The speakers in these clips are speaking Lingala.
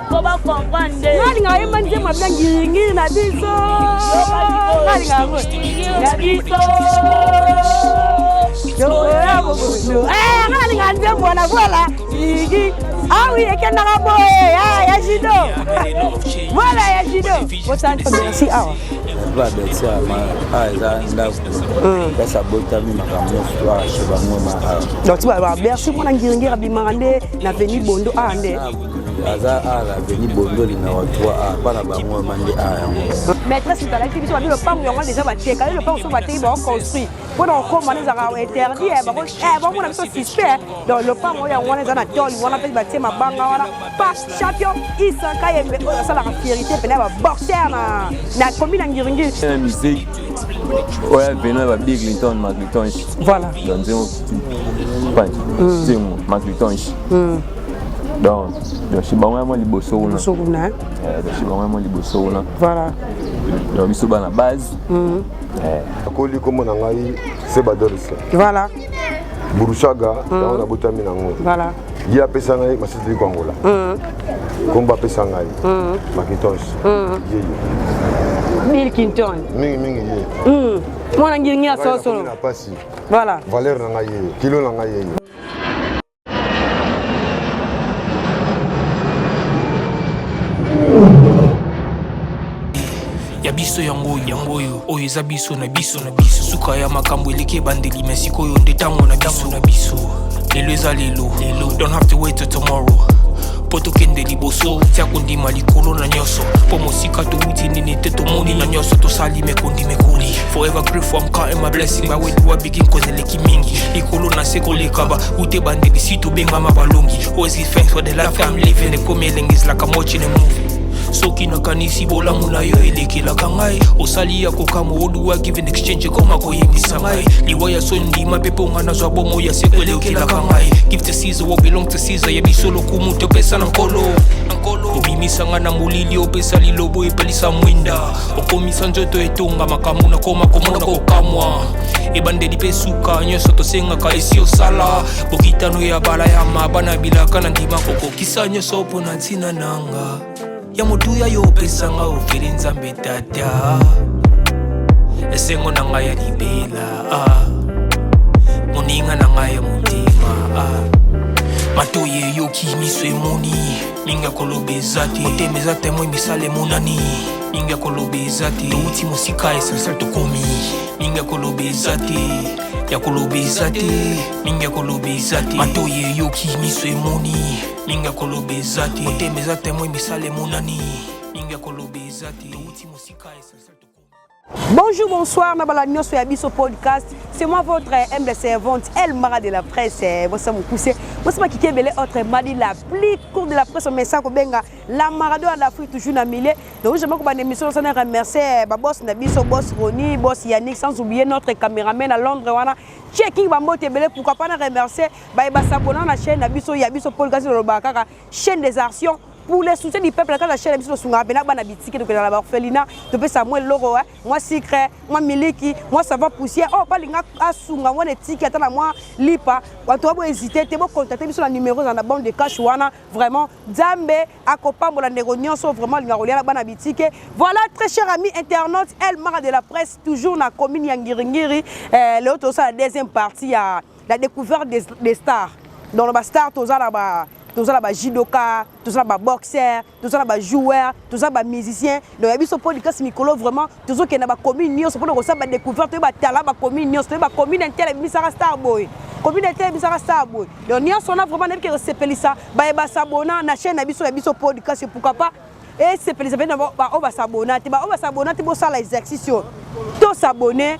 Comment comprendre? Nani nga yemba nje mabla ngiringi na biso. Nani nga ngo. Na biso. Nani nga nje mwana voilà. Igi. Ah oui, et qu'elle n'a pas ya judo. Voilà ya judo. Votre merci ah. Ba beti ama za ndaku. Pesa bota mi makambo histoire chez bango ma. Donc tu vas merci mwana ngiringi rabimangande na veni bondo ah ande. Aza la veni bondo lina watu bana bango mande maîtresse de la biso le pam yango déjà bateka le pam so bateki ba construit pour on comme on ezaka interdit ba mona biso suspect donc le pam yango on ezana toli wana pe batie mabanga wana pas champion isaka yembe o sala la fierté pe na ba boxer na commune ngiringi musique ouais venez ba Big Linton Maclinton voilà donc c'est Maclinton donc je suis vraiment liboso na je suis vraiment liboso na voilà donc biso ba na base akoli comme na ngai c'est Badoris voilà Burusaga on a botami nango voilà il a pesa ngai masiti kongola komba pesa ngai Macintosh Bill Clinton mingi mwana ngiringi aso solo na pasi voilà valeur na ngai kilo na ngai ya biso yango oyo eza biso na biso suka ya makambo eleke bandeli mesiko oyo nde tango na biso lelo eza lelo don't have to wait till tomorrow po tokende liboso tia kondima likolo na nyonso po mosika touti nini te tomoni na nyonso tosali mekoli forever grateful I'm counting my blessing my way do I begin cause eleki mingi likolo na se kolekaba ute bandeli si tobengama balongi always give thanks for the life I'm living the coming is like I'm watching a movie soki nakanisi bolamu na yo elekelaka ngai osali ya kokamo oluwa give in exchange koma koyebisa ngai liwa ya sondima mpe mpo nga nazwa bomo ya seko elekelaka ngai give to Caesar what belong to Caesar yebiso lokumu topesa na nkolo obimisa nga na molili opesa lilobo epelisa mwinda okomisa nzoto etonga makambo nakoma komona kokamwa ebandeli mpe suka nyonso tosengaka esi osala bokitano ya bala ya mabana bilaka na ndima kokokisa nyonso mpo na ntina nanga ya motuya yo pesanga ofeli nzambe tata esengo na ngai ya libela moninga na ngai ya motima matoye yoki miso emoni minga koloba eza te motema eza temo emisala emonani minga koloba eza te touti mosika essentiel tokomi minga koloba eza te ya koloba eza te minga koloba eza te matoye yoki miso emoni minga koloba eza te motema eza temo emisala emonani minga koloba eza te touti mosika essentiel tokomi. Bonjour, bonsoir, Nabalagno sur Abisso Podcast. C'est moi votre humble servante, El Mara de la presse. Vous me poussez. Vous savez qui est belle autre madi la plus courte de la presse au message au Benga. La Maradona d'Afrique toujours na mille. Donc je me une émission on remercier boss Nabisso, boss Ronnie, boss Yannick, sans oublier notre caméraman à Londres. Voilà. Checking va monter belle. Pourquoi pas remercier s'abonner à la chaîne Abisso Yabisso Podcast de Robakaka, chaîne des actions. Pour les soutiens du peuple, quand la chaîne est sur la boutique, de la orphelinat, de faire Samuel Loro, moi secret, moi Miliki, moi ça va pousser. Oh, pas les gars, Asunga, moi les tickets, moi Lipa, tu vas hésiter, tu vas contacter sur le numéro dans la bande de cash, vraiment, Zambe, Akopa, la négociation, sont vraiment les gars, la boutique. Voilà, très cher ami internaute, El Mara de la presse, toujours dans la commune Yangiringiri, l'autre, la deuxième partie, la découverte des stars. Dans le star, tout ça là-bas. Tout ça là-bas judoka, tout ça là-bas boxeur, tout ça là-bas joueur, tout ça là-bas musicien. Donc il y a ce podcast Mikolo vraiment tout ça qui est dans la commune, c'est pour ça que découverte il y a talent la commune, c'est la commune interne Misara Starboy. Commune interne Misara Starboy. Donc nous on a vraiment qui recevoir ça, ba s'abonner na chaîne Abisso podcast pourquoi pas et c'est plaisir on va s'abonner, on va s'abonner pour ça l'exercice. To s'abonner,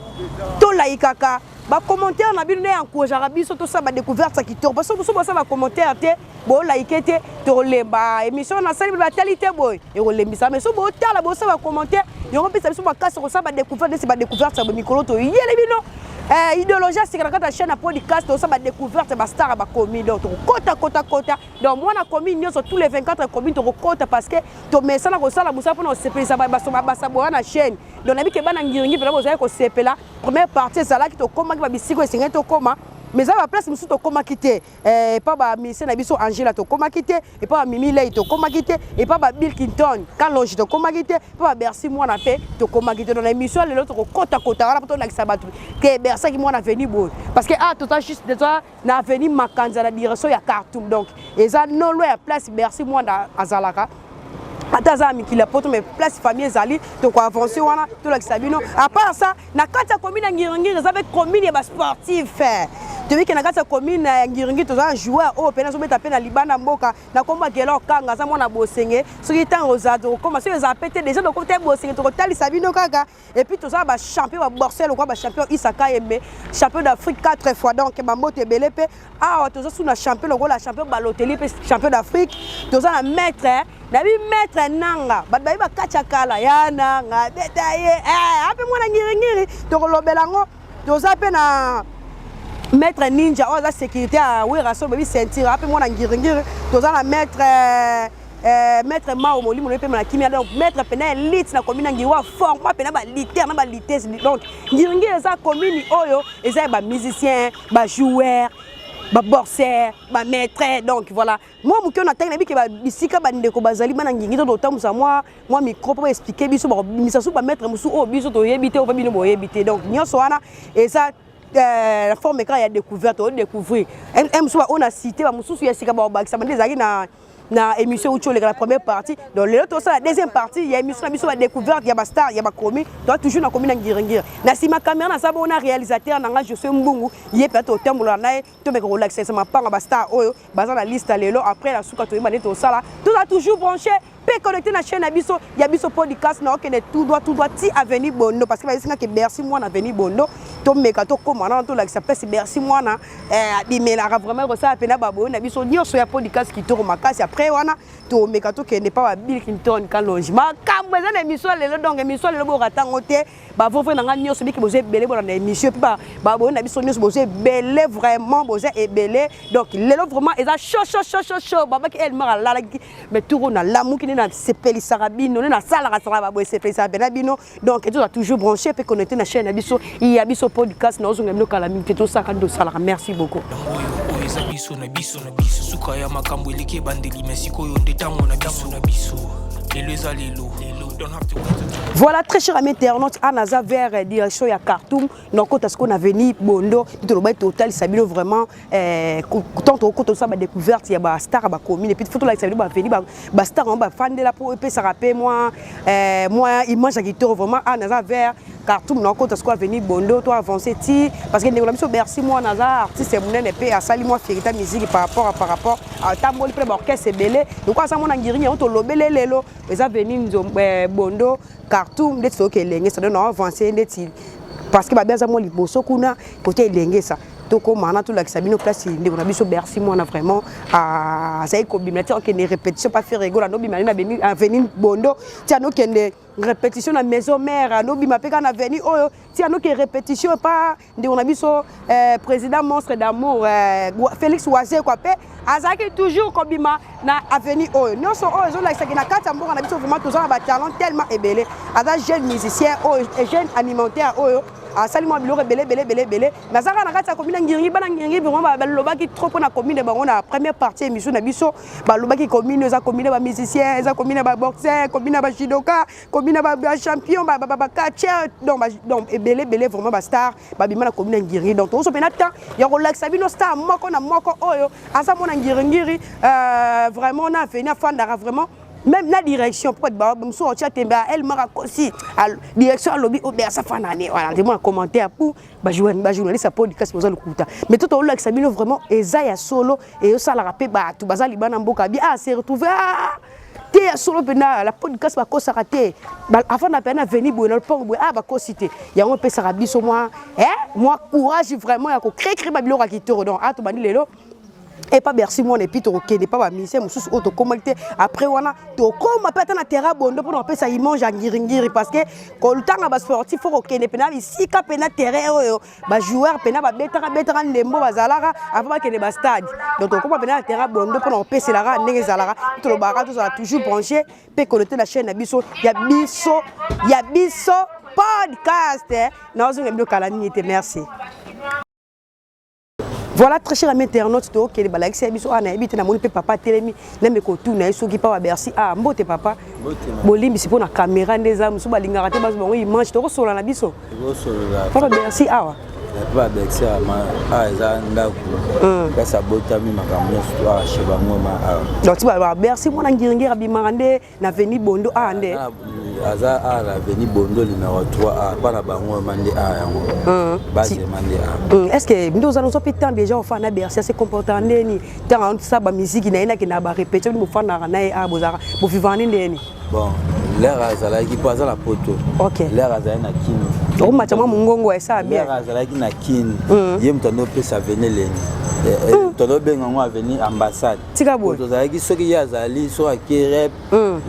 to like kaka. Ba commentaire na bino encourage biso to ça ba découverte qui tourne parce que so ça ba commentaire te bo like te to lemba émission na sali ba qualité boy et o lembisa mais so bo tala bo ça ba commentaire yo ko pesa biso ba kasse ko ça ba découverte c'est ba découverte ça ba micro to yele bino idéologie c'est que la chaîne podcast to ça ba découverte ba star ba commis donc kota donc moi na commis sur tous les 24 commis to kota parce que to mais ça na ko sala musa pour no sepela ba sabona na chaîne donc na bi ke bana ngiringi vraiment vous avez ko sepela première partie ça là qui to koma ba bisiko esenga to koma mais ça va place musu to koma quitter pas ba ministère na biso Angela to koma quitter et pas Mimi Lay to koma quitter et pas ba Bill Clinton Kalonji to koma quitter pas Bercy moi na paix to koma quitter dans l'émission les autres kota wala pour na sabatu que Bercy qui moi na venir bon parce que tout ça juste déjà na venir Makanza la direction ya Khartoum donc et ça non loin à place Bercy moi na Azalaka Ataza mikila poto mais place famille zali to ko avancer wana to la sabino à part ça na kata commune ngiringi ça avec commune ya sportif tu vois que na kata commune ngiringi to za joueur au pena so beta pena libana mboka na komba kelo kanga za mona bosenge so ki tan rozado comment ça les a pété déjà de côté bosenge to tali sabino kaka et puis to ça ba champion ba Borcel quoi ba champion Isaka Yembe champion d'Afrique 4 fois donc Mambote Belepe ah to ça sous na champion le la champion Balotelli champion d'Afrique to ça na maître Nabi maître nanga bat ba kacha kala ya nanga betaye ape mwana ngiri to lobelango to za pe na maître ninja o za sécurité a we raso baby sentir ape mwana ngiri to za na maître mao molimo le pe na kimia donc maître pena elite na commune ngiwa fort moi pena ba liter na ba lites donc ngiri za commune oyo eza ba musicien ba joueur ba boxer ba maître donc voilà moi mon on attend que ba bisika ba ndeko bazali bana ngingi to tamusa moi micro pour expliquer biso ba misa su ba maître musu o biso to yebité o ba bino bo yebité donc nyonso wana et ça la forme quand il y a découverte on découvrir on a cité ba musu ya sika ba bakisa bande zaki na émission où tu la première partie donc les autres ça la deuxième partie il y a émission biso ba découverte il y a ba star il y a ba commis donc toujours na commune ngirengir na sima caméra na sabo na réalisateur na nga je suis mbungu yé peut-être au tembo na to me relaxer ça ma part ba star oyo baza na liste lelo après la souka to yeba neto sala tout a toujours branché peut connecter na chaîne abiso ya biso podcast na okene tout droit ti avenir Bondo parce que basinga ke Bercy moi na avenir Bondo to meka to komana to la ça pèse Bercy moi na bimela vraiment ça pena babo na biso nyonso ya podcast qui to makasi après wana to meka to kende pas Bill Clinton Kalonji ma kamwe na émission lelo donc émission lelo bo ratango te ba vovre na nga nyonso biki boze belé bona émission puis ba bo na biso nyonso boze belé vraiment boze et belé donc lelo vraiment eza chaud baba ki elle mara la mais tout na l'amour qui na sepeli sarabino na sala rasara ba sepeli sarabino donc tu as toujours branché peut connecter na chaîne abiso il y a biso podcast na ozonga mino kala mingi to saka ndo sala merci beaucoup oyo biso na biso suka ya makambo eleke bandeli mesiko yo ndetango na biso lelo eza lelo don't have to wait. Voilà, très chers amis internautes, Anaza vers direction ya Khartoum, donc quand est-ce qu'on a venu Bondo, tout le monde total, ça vient vraiment tant que ça va découverte, il y a ba star ba commune et puis photo là ça vient ba venir ba star on ba fan de la pour et ça rappelle moi image qui vraiment Anaza vers Khartoum non quand est-ce qu'on a venu Bondo toi avancer ti parce que nous avons Bercy moi Anaza artiste c'est mon épée à sali moi faire ta musique par rapport à tamboli près orchestre c'est belé donc quoi ça mon ngiri on to lobele lelo les a venu Bondo Khartoum ndeti soke elenge ça donne avancer ndeti parce que ba beza mo liboso kuna côté elenge ça to ko mana to la sabino place ndeko na biso Bercy moi on a vraiment ça ko bimeter que ne répétition pas faire rigolo no bimani na beni venir Bondo tiano kende répétition na maison mère no bima pe kana venir oyo tiano que répétition pas ndeko na biso président monstre d'amour Félix Oisé quoi pe azaki toujours kobima na avenir oyo nyonso oyo zo la ça na kata mboka na biso vraiment tous ba talent tellement ébélé aza jeune musicien oyo et jeune animateur oyo asali moi biloko belé na zaka na kata commune ngiringi bana ngiringi vraiment ba lobaki trop na commune bango na première partie émission na biso ba lobaki commune za commune ba musicien za commune ba boxeur commune ba judoka commune ba champion ba catcher donc belé vraiment ba star ba bima na commune ngiringi donc on so penata ya relax sabino star moko na moko oyo asa mona ngiringiri vraiment na venir fandara vraiment même la direction pour être bamuso otia temba elle mara aussi direction lobby au bersa fanane voilà des mots commentaire pour ba journaliste à podcast pour le kuta mais tout au long sabino vraiment ezaya solo et yo sala rapé ba tout bazali bana mboka bi se retrouver te solo pena la podcast ba ko sarate avant na pena venir bo na pont ba ko cité ya on peut sarabiso moi courage vraiment ya ko créer ba biloko kitoro donc to bandi lelo et pas Bercy moi et puis to ok n'est pas ba ministère mususu auto commenter après wana to comme peut na terrain Bondo pour on ça image ngiringiri parce que quand le temps ba sportif faut ok ne pena ici ka pena terrain oyo ba joueur pena ba betara ndembo bazalaka avant ba kene ba stade donc to comme pena terrain Bondo pour on peut c'est la ndenge zalaka to le barrage ça toujours branché peut connecter la chaîne biso ya biso podcast na zo ngemdo kala nité merci. Voilà, très cher ami internaute, tu es là, c'est biso ana ebite na moni pe papa telemi na me ko tuna eso ki pa wa Bercy ah mbote papa bolimbi si pona caméra ndeza musu balinga rate bazo bango image to ko sola na biso ko sola papa Bercy awa pas Bercy ah eza ndako kasa botami makambo histoire chez bango ma donc tu ba Bercy mona ngiringira bimande na veni bondo ah nde aza a la veni bondo numéro 3 a pas la bango mande a yango base mande a est-ce que nous allons peut-être déjà au fan na Bercy se comporter ndeni tant ça ba musique na ina ki na ba répéter ni mo fan na na bozara bo vivant ndeni bon l'air azala qui passe la poto OK l'air azala na kini o matcha mungongo esa bien l'air azala qui na kini yem tono pe ça venait leni tono benga ngo venir ambassade tika bo to zala ki soki ya zali so akirep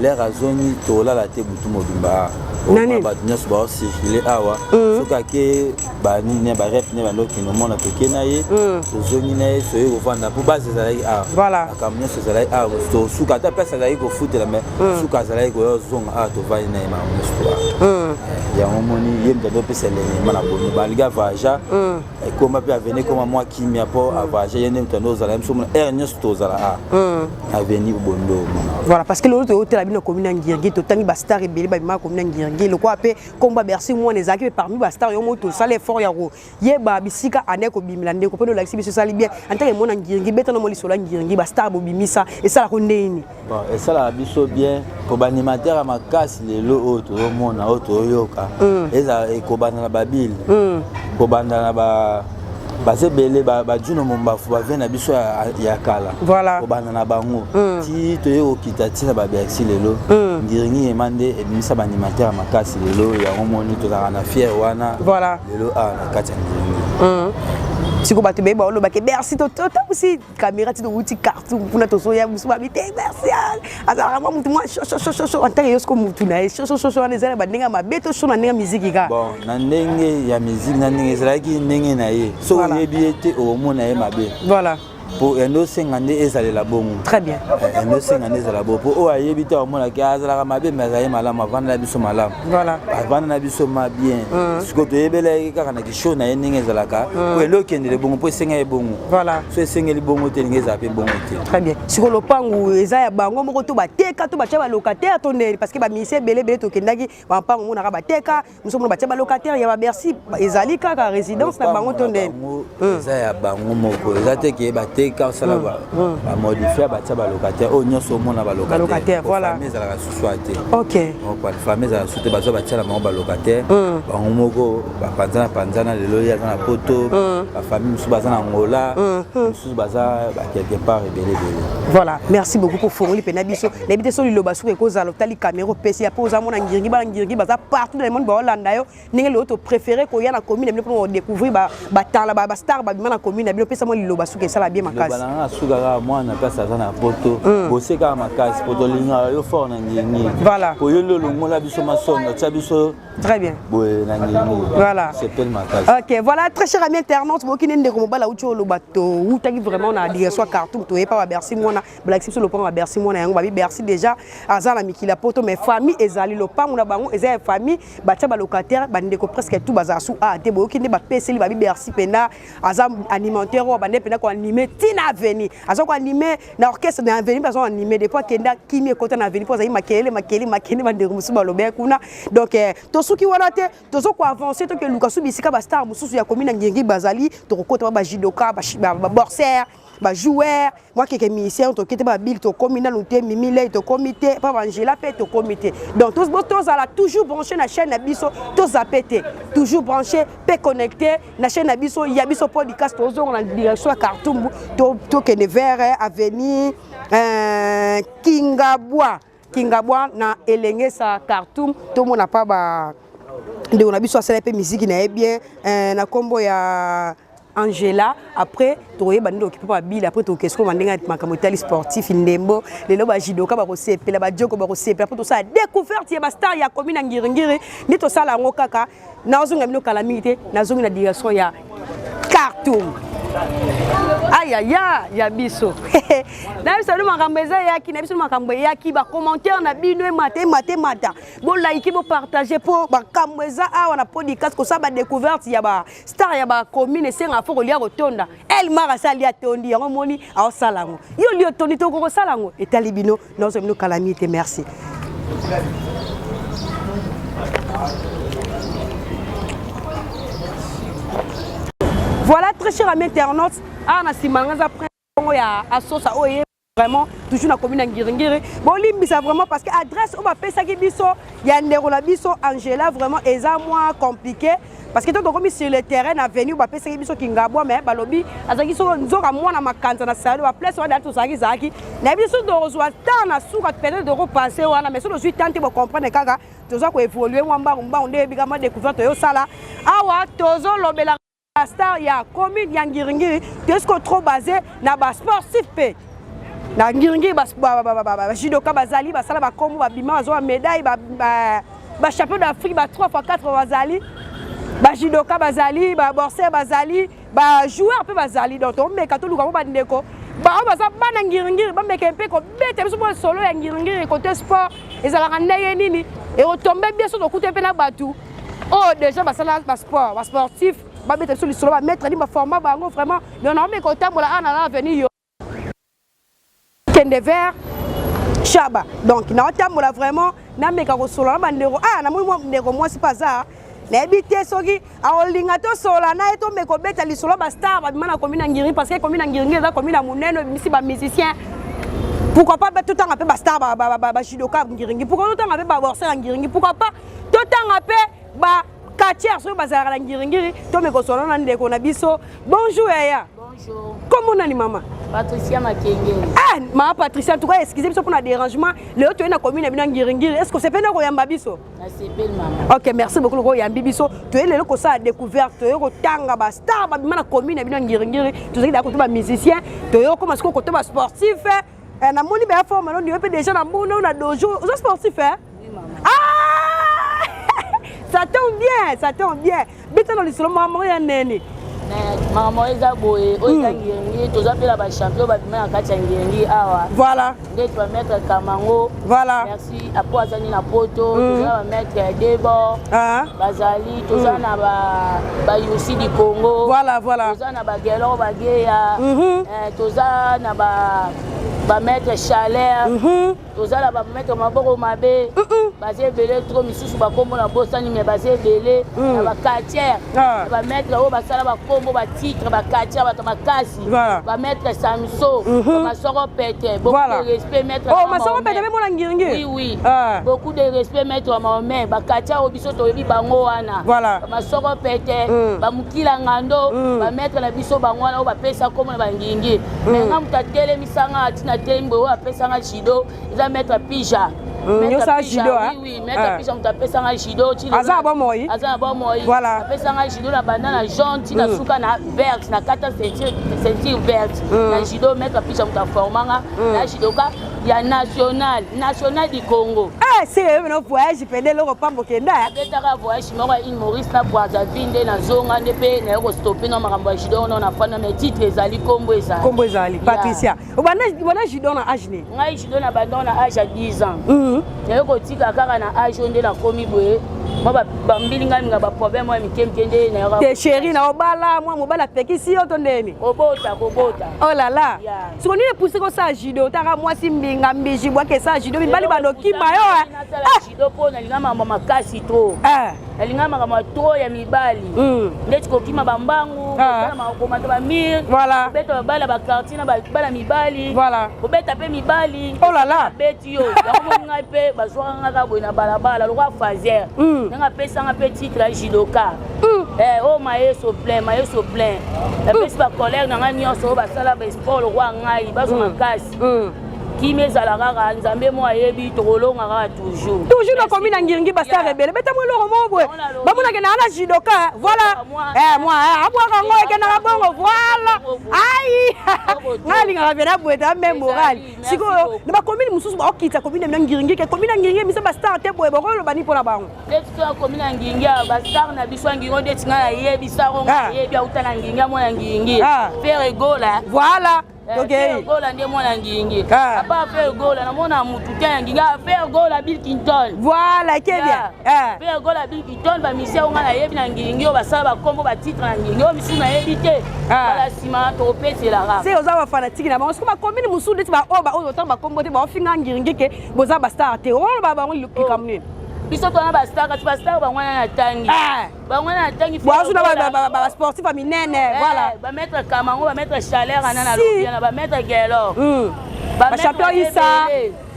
l'air azoni to la te butu mobimba nani ba nyos ba circuler awa soki ake ba ni ne ba rep ne ba loki no mona to kenaye to zoni na so yo vanda pour base zala a voilà comme nyos zala a to suka ta pesa zala ko foutre mais suka zala ko zonga a to va ina ma histoire ya momoni yem to pesa le mana boni ba liga vaja e koma pe avenir comme moi qui mi apo avaja yene to no zala mso nyos to zala a avenir bondo voilà parce que l'autre hôtel a bien commune ngirgi to tangi ba star ebele ba ma commune ngirgi le quoi pe combat Bercy moi les akip parmi ba star yo moto ça l'effort ya ro ye ba bisika aneko bimila ndeko pe no la biso sali bien en tant que mon ngirgi betano mo lisola ngirgi ba star bo bimisa et ça la kondeni bon et ça la biso bien pour animateur ma casse les lo auto mona auto yoka eza e ko bana ba bill ko bana na ba base belé ba juno mombafu ba vena biso ya kala voilà ko bana na bango ti to yo kitati na ba Bercy lelo ngiringi emande ebimisa ba animateur makasi lelo ya omoni to na fier wana voilà lelo na kati ngiringi siko bato beba olo ba ke Bercy to aussi caméra ti to wuti cartoon puna to so ya musu ba bite Bercy azara mo mutu mo sho en tant que yosko mutu na sho na zela ba ndinga mabeto sho na ndinga musique ka bon na ndenge ya musique na ndenge ezalaki ndenge na ye so yebi ete o mona ye mabe voilà pour endo sengande ezale la bongo très bien endo sengande ezala bo pour o ayebi te o mona ke azala mabe mais aye malama vanda la biso malama voilà vanda na biso ma bien siko to yebela kaka na kisho na ndenge ezala ka pour endo kende le bongo pour senga e bongo voilà so senga li bongo te ndenge zape bongo te très bien siko lopangu eza ya bango moko to bateka to bacha ba locataire to ndeli parce que ba mise belé to kendaki ba mpango mona ka bateka muso mona bacha ba locataire ya ba Bercy ezali kaka résidence na bango to ndeli eza ya bango moko eza te ke ba teka sala ba modifier ba taba locataire o nyoso mona ba locataire voilà mais ala société OK donc ba famille za société ba zo ba tala ba locataire bango moko ba panzana lelo ya na poto ba famille musu ba na ngola musu ba za ba quelque part belé voilà merci beaucoup pour fournir pena biso n'habite so liloba suke ko za lotali caméra pesi ya poza mona ngirgi ba za partout dans le monde ba Hollanda yo ninge le auto préféré ko ya na commune pour découvrir ba tala ba star ba na commune bi pesa mo liloba suke ça la bien makasi na suka moi na pesa za na poto boseka makasi poto linga yo fort na ngirgi voilà ko yo lo ngola biso masonga tsa biso très bien voilà c'est tellement makasi OK voilà très cher ami internaute bokine ndeko mobala ucho lo bato utaki vraiment na direction cartoon to pas Bercy mona black sip sur le pont à Bercy mona yango babi Bercy déjà azala mikila poto mais famille ezali lo pangu na bango eza famille bacha ba locataire bandeko presque tout baza sou a te bokine ba peseli babi Bercy pena azam animateur wa bande pena ko animer tina venir azo ko animer na orchestre na venir bazo animer des fois kenda kimi côté na venir poza makele bandeko musu ba lobe kuna donc to suki wana te to zo ko avancer to ke lukasu bisika ba star mususu ya commune ngengi bazali to kokota ba jidoka ba boxer ba joueur moi qui est musicien to kete ba bill to communal ou te mimile to comité pas Angela pe to comité donc tous ala toujours branché na chaîne na biso tous zapété toujours branché pe connecté na chaîne na biso ya biso podcast to zo na direction Khartoum to kene vers avenue Kingabwa na elenge sa Khartoum to mona pa ba ndeko na biso asala pe musique na bien na kombo ya Angela après toye bandi occupé par Bill après to kesko mandinga makamotali sportif ndembo lelo ba jidoka ba kosepela ba joko ba kosepela après to ça découverte ya ba star ya commune ngiri ndi to sala ngo kaka na ozunga mino calamité na zongi na direction ya Khartoum. ya biso. Na biso no makambo eza yaki, na biso no makambo yaki ba commentaire na bino e mata. Bo like bo partager po ba kambo eza awa na podcast ko sa ba découverte ya ba star ya ba commune senga foko lia rotonda. El mara sali atondi yango moni a salango. Yo li otondi to ko salango etali bino no so bino calamité merci. Voilà, très chers amis internautes, on a si mangas après, on a à sauce à oye vraiment toujours na commune Ngiringiri. Bon limbi ça vraiment parce que adresse on va payer ça qui biso, il y a Nderola biso Angela vraiment est ça moins compliqué parce que toi comme sur le terrain na venu on va payer ça qui biso Kingabwa mais balobi azaki so nzoka mwana makanza na salo va place on a tout ça qui zaki. Na biso do reçoit tant na souka peut-être de repasser wana mais so le suis tenté pour comprendre kaka tozo ko évoluer mwamba mba on débika ma découverte yo sala. Awa tozo lobela star ya commune ya Ngiringiri qu'est-ce qu'on trop basé na ba sportif pe na Ngiringiri ba judoka bazali ba sala ba kombo ba bima bazo médaille ba champion d'Afrique ba 3x4 bazali ba judoka bazali ba boxeur bazali ba joueur pe bazali donc on meka to luka ba ndeko ba baza bana Ngiringiri ba meka pe ko bete biso mo solo ya Ngiringiri côté sport ezala ndeye nini et retomber bien sur côté pe na batu oh déjà ba sala ba sport ba sportif ba mettre sur le solo ba mettre ni ba format bango vraiment mais on a mis côté pour la avenir yo kende vers chaba donc na otambola vraiment na meka ko solo na bandero na moi ndeko moi c'est pas ça na ebité soki a olinga to sola na eto meko beta li solo ba star ba bimana commune Ngiringiri parce que commune Ngiringiri eza commune munene bisi ba musicien pourquoi pas tout temps apé ba star ba judoka Ngiringiri pourquoi tout temps apé ba boxeur Ngiringiri pourquoi pas tout temps apé ba Katier sur bazar la Ngiringiri to me ko solo na ndeko na biso bonjour Yaya Bonjour. Comment on a maman Patricia Makenge. Ah, ma Patricia, en tout cas, excusez-moi pour le dérangement. Le tu es dans commune de Ngiringiri. Est-ce que c'est pas dans Yambabiso? C'est belle maman. OK, merci beaucoup le Yambibiso. Tu es le ko ça découverte, tu es au tanga ba star ba na commune de Ngiringiri. Tu sais d'accord ba musicien, tu es comme ce côté ba sportif. Na moni ba forme non, tu es déjà na mona na dojo. Vous êtes sportif Oui maman. Ah! Ça tombe bien. Bita dans l'islam maman ya nene. Maman eza boye, oza Ngiringiri, toza pe la ba champion ba bima na kati ya Ngiringiri awa. Voilà. Ndé tu vas mettre Kamango. Voilà. Merci. Apo azani na poto, toza va mettre Debo. Bazali, toza na ba Yossi du Congo. Voilà. Toza na ba Gelo ba Geya. Toza na ba mettre Chaleur. Toza la ba mettre Maboko Mabe. Basé belé trop misusu ba kombo na bosani mais basé belé na ba Katier. Ba mettre o ba sala ba kombo ba titre ba Katier ba makasi. Ba mettre Samso, ba soro pete, beaucoup de respect mettre. Oh, ma soro pete même mon Ngiringiri. Oui. Beaucoup de respect mettre Maman, ba Katier o biso to bi bango wana. Ba soro pete, ba mukila ngando, ba mettre la biso bango wana o ba pesa kombo na ba Ngiringiri. Mais ngam ta tele misanga atina tembo o pesa nga chido, ils mettre pija. Mettre judo oui mettre pisa mutape sanga judo ti aza bon moi voilà tape sanga judo na banana jaune ti na suka na vert na kata ceinture verte na judo mettre pisa mutaformanga na judoka ya national du Congo c'est un voyage pendant le repas mokenda betaka voyage moko in Maurice na Brazzaville na zonga ndepe na ko stopper na makambo judo na fana mais titre ezali kombo ezali Patricia wana judo na âge ne ngai judo na bandon na âge à 10 ans naye kotika kaka na age nde nakomi boye moi bambilinga minga ba problème ya mikemike nde na te chéri na obala moi mobala pekisi yo to ndeni kobota oh là là siko ni pousse ko sa judo taka moi si mbinga mbiji bwa ke sa judo mibali banoki mayo judo po na linga mama makasi to elinga mama to ya mibali ndeti kokima bambangu na makoma to ba mir voilà beto bala ba quartier na bala mibali voilà kobeta pe mibali oh là là beti yo yango ngai pe bazwa ngaka boy na balabala lokwa fazer nga pesa nga pe titre ya judoka oh mayeso plein la pesi ba colère na nga nyonso ba sala ba sport lokwa ngai bazo makasi Kimi ezalaka nzambe mo ayebi tokolongaka toujours. Toujours na commune na Ngiringi Basta rebelle. Beta mo loko mo boy. Ba mona ke na ana jidoka. Voilà. Moi abwa ka ngoy ke na bongo voilà. Ai. Ngali nga vena boeta même moral. Siko na ba commune mususu ba okita commune na Ngiringi ke commune na Ngiringi misa Basta te boy ba ko lo bani pona bango. Let's commune na Ngiringi Basta na biso Ngiringi de tinga yebi saro yebi utana Ngiringi mo na Ngiringi. Faire gola. Voilà. Okay. Gola ndiye mwana Ngiringi. Apa faire gola na mona mutu tena Ngiringi faire gola Bill Clinton. Voilà, que bien. Faire gola Bill Clinton ba mission nga na yebi na Ngiringi o basala ba kombo ba titre na Ngiringi o misu na yebi te. Bala sima to pese la rap. C'est aux aba fanatique na ba parce que ba commune musu de ba o ba o temps ba kombo te ba finga Ngiringi ke boza ba star te. O ba ba ngi lupika mnene. Biso tona ba star ba ngwana na tangi. Ba ngwana na tangi. Bo azu na ba sportif ba minene, voilà. Ba mettre Kamango, ba mettre Chaleur na lobiana, ba mettre Gelo. Ba champion Issa.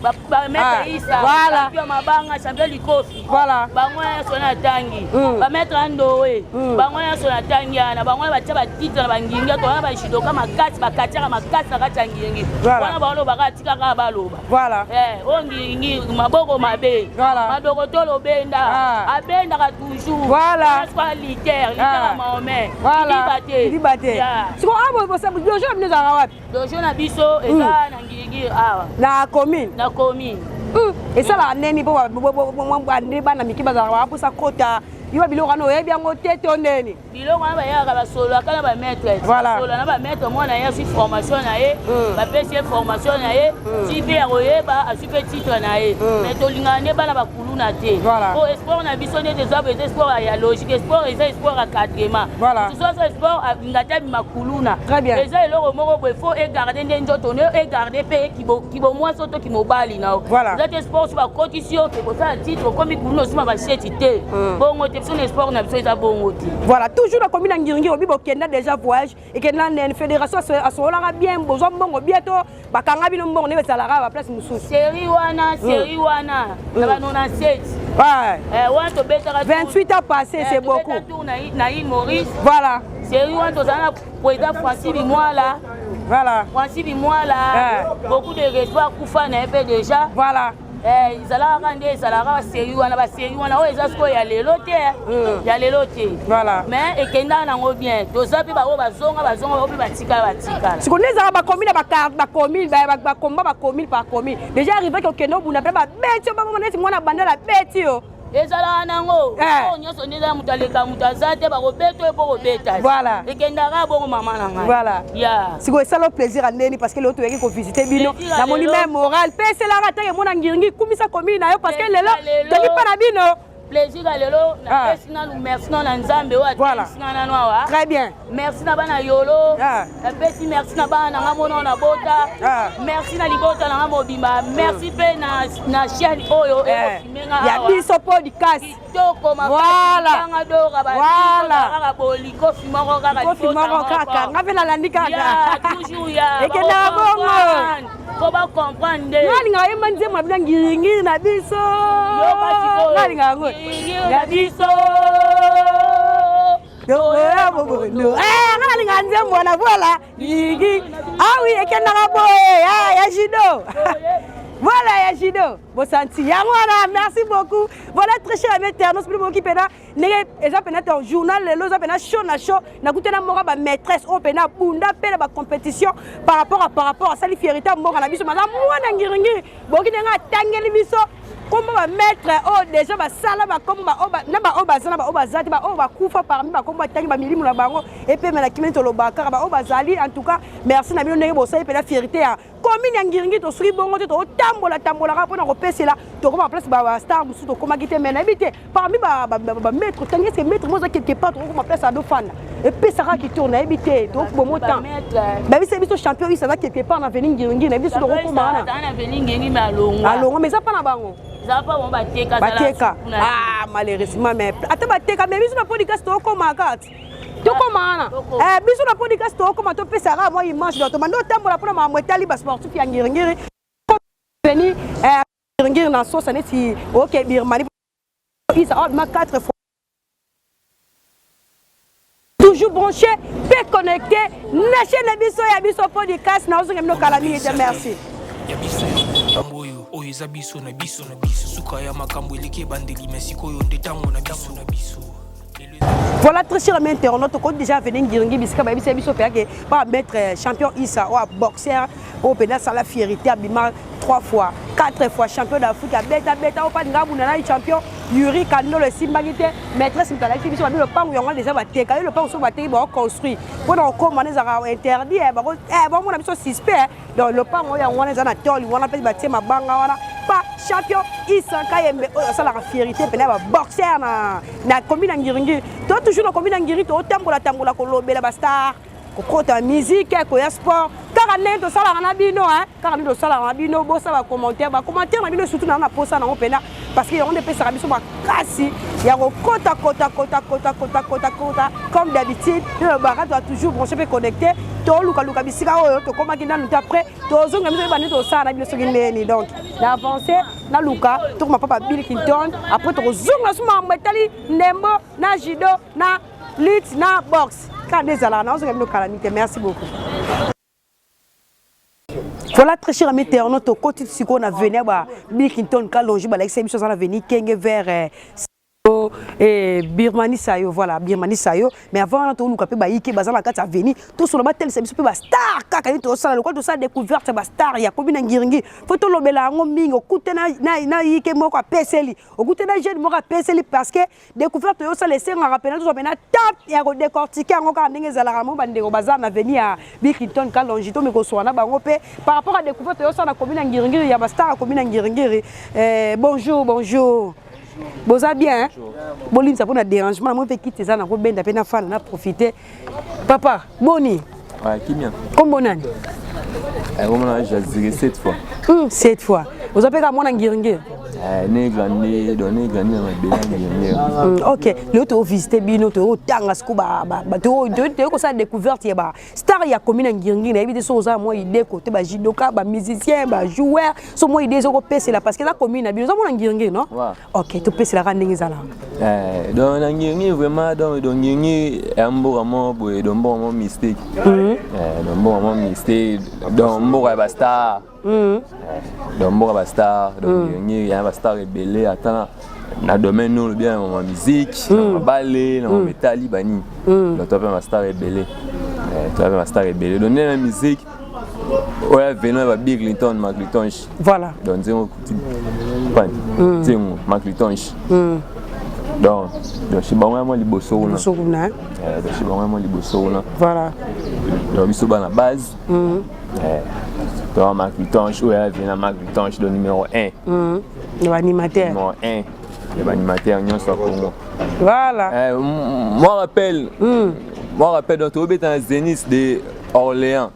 Ba mettre Issa. Voilà. Champion Mabanga, champion Likofi. Voilà. Ba ngwana so na tangi. Ba mettre Andowe. Ba ngwana so na tangi na ba ngwana ba tia ba titre na ba Ngiringi to na ba shidoka makati ba katia makati na kati Ngiringi. Wana ba lo ba katika ka ba loba. Voilà. O Ngiringi maboko mabe. Voilà. Madoko tolo benda. Abenda ka toujours. Voilà. Pas litère, litère Mahomet. Voilà. Libate. Siko abo bo sabu dojo mne za wapi? Dojo na biso eza na Ngiringi awa. Na commune. Na commune. Et ça la neni bo bana mikiba za wapi sa kota. Yo biloko no yebi yango tete oneni. Biloko na ba yaka ba solo akala ba maître. Solo na ba maître mo na yesu formation na ye. Ba pesi formation na ye. Si be royeba a super titre na ye. Mais to lingane bana ba kuluna te. O sport na biso ne des abes sport ya logique sport et sport à quatrièmement. Tout ça sport ngata bi makuluna. Très bien. Les eloko moko bo faut garder ndenjoto ne et garder pe ki bo moi soto ki mobali na. Voilà. Vous sport sur la condition que pour ça titre comme kuno sima ba chetité. Bon voilà, toujours la commune Ngiringi, on a déjà voyage et qu'il y a une fédération à ce moment-là bien, besoin de bientôt, bakanga bino bon, on est à la place musu. Série wana, na 97. Ouais. 28 ans passés, c'est beaucoup. Naïm Maurice. Voilà. Série wana tozana président Francis Bimoala. Voilà. Francis Bimoala. Beaucoup de respect Koufa na peu déjà. Voilà. Izalaka kande izalaka série wana ba série wana o ezasko ya lelo te ya lelo te voilà mais ekenda nango bien toza pe ba o bazonga o pe batika siko neza ba commune ba commune ba combat ba commune par commune déjà arrivé que keno buna pe ba beti ba mona mwana banda la beti yo ezala nango o nyoso ndeza mutaleka mutazate ba robeto e po robeta voilà ekendaka bongo mama na ngai voilà ya siko ça le plaisir à neni parce que l'autre yaki ko visiter bino na monument moral pe c'est la rata ke mona Ngiringi kumisa commune na yo parce que lelo toki pa na bino plaisir à lelo na pesina nous merci na nzambe o atisina na noa très bien merci na bana yolo na pesi merci na bana nga mona na bota merci na libota na mobimba merci pe na chaîne oyo ya biso podcast toko voilà voilà boliko fimoko kaka ngavela landi kaka toujours ya ekena bongo ko ba comprendre ngalinga yema nzema bina Ngiringi na biso ngalinga ngo na biso ngalinga nzema na voilà Ngiringi ah oui ekena boye ya jido voilà ya jido bo santi ya ngwana merci beaucoup voilà très cher ami internaute plus beaucoup pena nege eza pena ton journal lelo eza pena show na kutena moka ba maîtresse o pena bunda pena ba compétition par rapport à sali fierté moka na biso maza mwana Ngiringi boki nga tangeli biso kombo ba maître o déjà ba sala ba kombo ba oba na ba oba zana ba oba zati ba oba kufa parmi ba kombo tangi ba milimu na bango et puis na kimento lo bakara ba oba zali en tout cas merci na bino nege bo sali pena fierté ya commune ya Ngiringi to suri bongo te to tambola ka pona ko pesela to ko ba place ba star musu to koma kite mena habité parmi ba maître tangi est-ce que maître moi quelque part to ko place à do fan et puis ça qui tourne habité to ko mo temps ba bi c'est biso champion ça va quelque part na venir Ngiringi na biso to ko koma na venir Ngiringi malongo alongo mais ça pas na bango zapa bon bateka ah malheureusement mais ata bateka mais biso na podcast to ko makati toko mana biso na podcast to ko mato pesa ra moi image do to mando tambola pona ma mwetali ba sportif ya Ngiringi veni Ngiringi na so ça neti OK birmani isa ma 4 fois toujours branché pe connecté na chaîne biso ya biso podcast na ozo ngemno kalami merci ya biso tamboyo oyo eza biso na biso suka ya makambo eleki ebandeli mesikoyo nde ntango na biso Voilà, très cher ami internaute, on déjà venu Ngiringi bisika ba biso biso que ba mettre champion Issa ou boxeur au pénal ça la fierté abima 3 fois 4 fois champion d'Afrique beta au pas ngabu na champion Yuri Kano le Simbagité maîtresse mtala biso ba le pan où déjà ba teka le pan so ba teka ba construit pour on commander ça interdit bon on a biso suspect donc le pan on a na toli on a pas ba tema banga wana pas champion Issa Kayembe ça la fierté pénal ba boxeur na commune Ngiringi toujours na commune Ngiri to tambola kolobela ba star ko kota musique ko ya sport kaka nento sala na bino kaka nento sala na bino bosa ba commentaire na bino surtout na posa na opena parce que on dépêche biso ba kasi ya ko kota comme d'habitude le barat doit toujours brancher pe connecter to luka bisika oyo to koma kinda nous après to zonga biso ba nento sala na bino so kineni donc na avancer na luka to ma papa Bill Clinton après to zonga suma metali ndembo na judo na lit na box quand des ala na zonga bino calamité merci beaucoup. Voilà très cher ami internaute au côté de qu'on a venu à Bill Clinton kalonji ba l'exécution ça a venu kenge vers et Birmanie Sayo voilà Birmanie Sayo mais avant to luka pe ba yiki bazala kati aveni tout sur le batel c'est pe ba star kaka to sala le quoi to ça découverte ba star ya ko bina Ngiringi faut to lobela ngo mingo kutena na yiki moko peseli okutena jeune moko peseli parce que découverte yo ça laisser en rappel to bena tap ya ko décortiquer ngo ka ndenge zala mo bande ko bazana venir à Bill Clinton kalonji to me ko soana bango pe par rapport à découverte yo ça na ko bina Ngiringi ya ba star ko bina Ngiringi bonjour Boza bien, Bolim ça pour un dérangement, moi je vais quitter ça, on va bien faire, on a profité. Papa, Boni. Ouais, qui bien? Comme bon année. On a déjà 7 fois. 7 fois. Vous appelez à mon Ngiringi? Ok, le to visiter bino to tanga skuba to ko sa découverte ya star ya commune Ngiringi na ebité so za moi idée côté ba jidoka ba musicien ba joueur so moi idée so ko pese la parce que la commune na bino za mon Ngiringi non? Ok, to pese la randingi za la. Donc Ngiringi vraiment donc Ngiringi ambo vraiment boy donc bon mistake. Donc bon mistake donc bon ba star. Donc bon ba star donc Ngiringi ya ba star rebelle attends na domaine nous bien en musique en ballet en métal libani donc tu as ma star rebelle tu as ma star rebelle donc dans la musique ouais venant va Bill Clinton Maclinton voilà donc c'est c'est Maclinton donc je suis vraiment liboso na je suis vraiment liboso na voilà donc biso ba na base donc Maclinton ouais venant Maclinton le numéro 1 l'animateur numéro 1 l'animateur Nyon Congo. Voilà. Moi rappelle donc tu es dans Zénith de Orléans.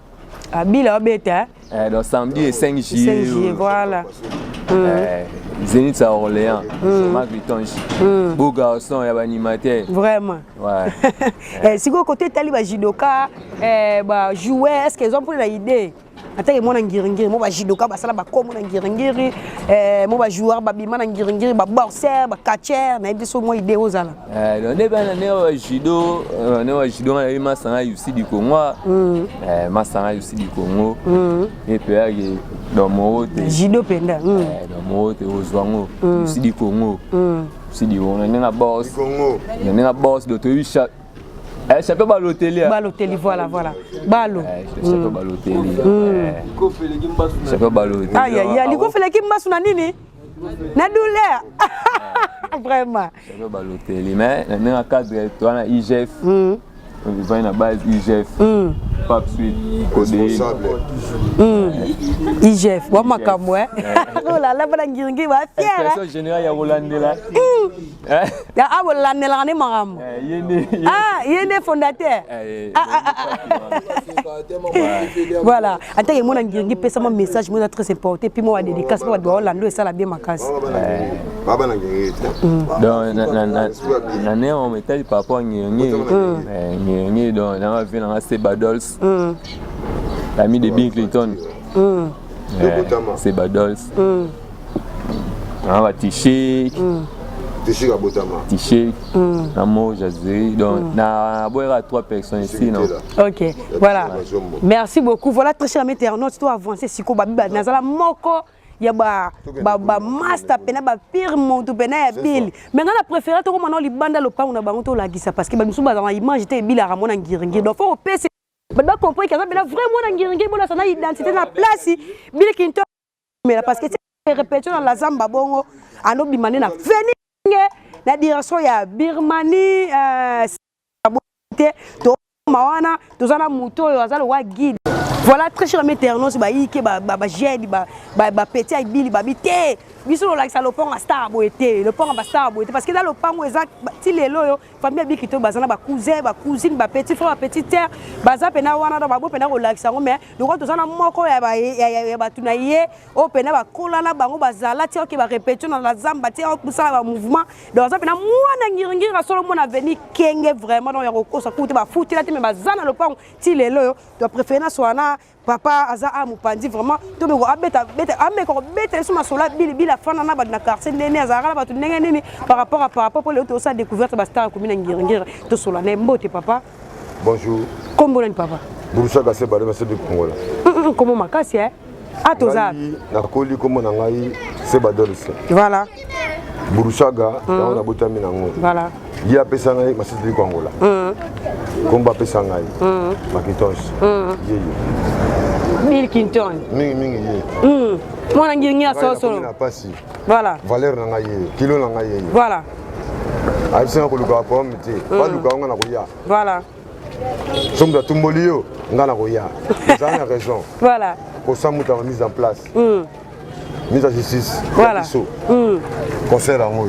À Bill Obeta. Donc samedi et 5 juillet. 5 juillet voilà. Zénith à Orléans. Maclinton. Beau garçon et animateur. Vraiment. Ouais. Si vous côté taliba judoka bah jouer est-ce qu'ils ont pris l'idée? Attends moi Ngiringi moi ba judoka ba sala ba komo Ngiringi moi ba joueur ba bima Ngiringi ba boxeur ba catcher na biso moi idée ozala donc ne ba na judo na masanga yusi du Congo masanga yusi du Congo et puis dans mo judo penda dans mo te ozwango yusi du Congo yusi du on na boss de Toisha chapeau Balotelli. Balotelli, voilà. Balo. Chapeau Balotelli. Chapeau Balotelli. Aïe, il faut faire les kimbasu na nini? Na douleur. Vraiment. Chapeau Balotelli, mais dans le cadre toi na IGF. On va na base IGF. Pape Suite, Codé. IGF, wa makambo Oh là là, bana Ngiringi wa fier. Inspection générale ya Rolande là. Ya Rolande là ne makambo. Yene fondateur. Voilà. Attends, moi Ngiringi pesa mon message, moi très important puis moi dédicace pour Rolando et ça la bien makasi. Baba Ngiringi. Donc na né on mettait par rapport Ngiringi donc on va venir dans ces battles. L'ami de Bill Clinton. C'est Badols. On va t-shirt. Tiché à Botama. Tiché, Namo, Jazé. Donc, na boire 3 personnes ici, non? Ok, voilà. Merci beaucoup. Voilà, très cher internaute, tu dois avancer si quoi babi nazala moko. Il y a ba master pena ba pire monto pena ya bill. Maintenant la préférée to comment li banda le pa on a ba monto la gisa parce que ba musuba dans image te bill ramona ngiringi. Donc faut PC. Ba comprendre que ça vraiment na ngiringi bona ça na identité na place bill kinto mais parce que c'est répétition dans la zamba bongo anobi mané na venir la direction ya Birmanie to mawana to zana moto yo azalo wa guide. Voilà, très cher internaute, qui ba petit avec Billy babité. Biso la salopon a star boité, le pont a star boité parce que dans le pont exact ti lelo yo famille bi to bazana ba cousin, ba cousine, ba petit frère, ba petite sœur, baza pena wana da ba bo pena relax ngo mais le ko to zana moko ya ba tunaye o pena ba kolana bango bazala ti ki ba répétition dans la zamba ti o kusala ba mouvement donc ça pena mwana ngiringira solo mona venir kenge vraiment donc ya ko sa kuté ba futi la ti mais bazana le pont ti lelo yo to préférence soana papa aza amupandi vraiment to me ko abeta ame ko beta sur ma sola bili la fana na ba na quartier ndene azara ba tu ndenge nini par rapport pour le to sa découverte ba star commune ngiringira to sola ne mbote papa. Bonjour. Comment on papa? Burusa gase ba de Congo là. Comment makasi hein? A to za. Na koli comme na ngai se ba dolce. Voilà. Burusaga na botami na ngo. Voilà. Il a pesa ngai masiti Congo là. Komba pesa ngai. Makitos. Bill Clinton. Mingi. Mwana ngiringira solo. Voilà. Valeur na ngai kilo na ngai. Voilà. Aïssa ko luka pomme te. Ba luka nga na koya. Voilà. Somba tumbolio nga na koya. Ça a raison. Voilà. Pour ça muta mise en place. Mise en justice. Voilà. Concert en moi.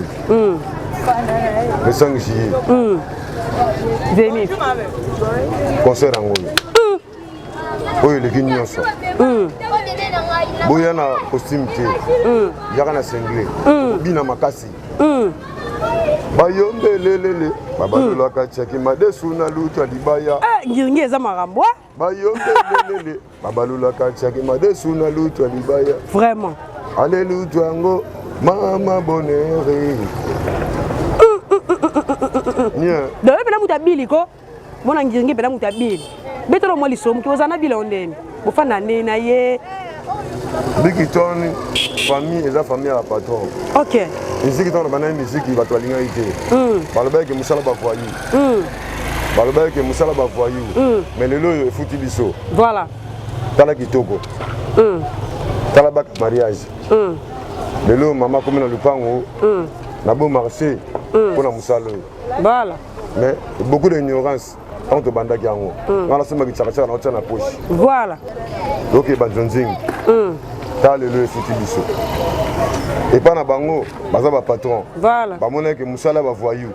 Le 5 juillet. Zénith. Concert en moi. Oui, les guignons. Boya na costume te. Yaka na single. Bina makasi. Bayombe lelele. Babalula kachaki madesu na lutu alibaya. Ngiringi eza marambo. Bayombe lelele. Babalula kachaki madesu na lutu alibaya. Vraiment. Alléluia ngo mama bonheur. Dawe pena mutabili ko. Mona ngiringi pena mutabili. Betolo mo lisomo ki ozana bila ondeni. Bofana na ye. Bikiton famille eza famille à patron. OK. Musique ton bana musique va to linga ite. Baloba ke musala ba voyou. Baloba ke musala ba voyou. Mais le loyo futi biso. Voilà. Tala kitoko. Tala bak mariage. Le lo mama comme na lupango. Na bon marché pour la musala. Voilà. Mais beaucoup d'ignorance. On te banda kiango. Ngala sema kitaka na otana na poche. Voilà. Donc ba jonzing. Ta le futi biso. Et pas na bango, baza ba patron. Voilà. Ba mona ke musala ba voyou.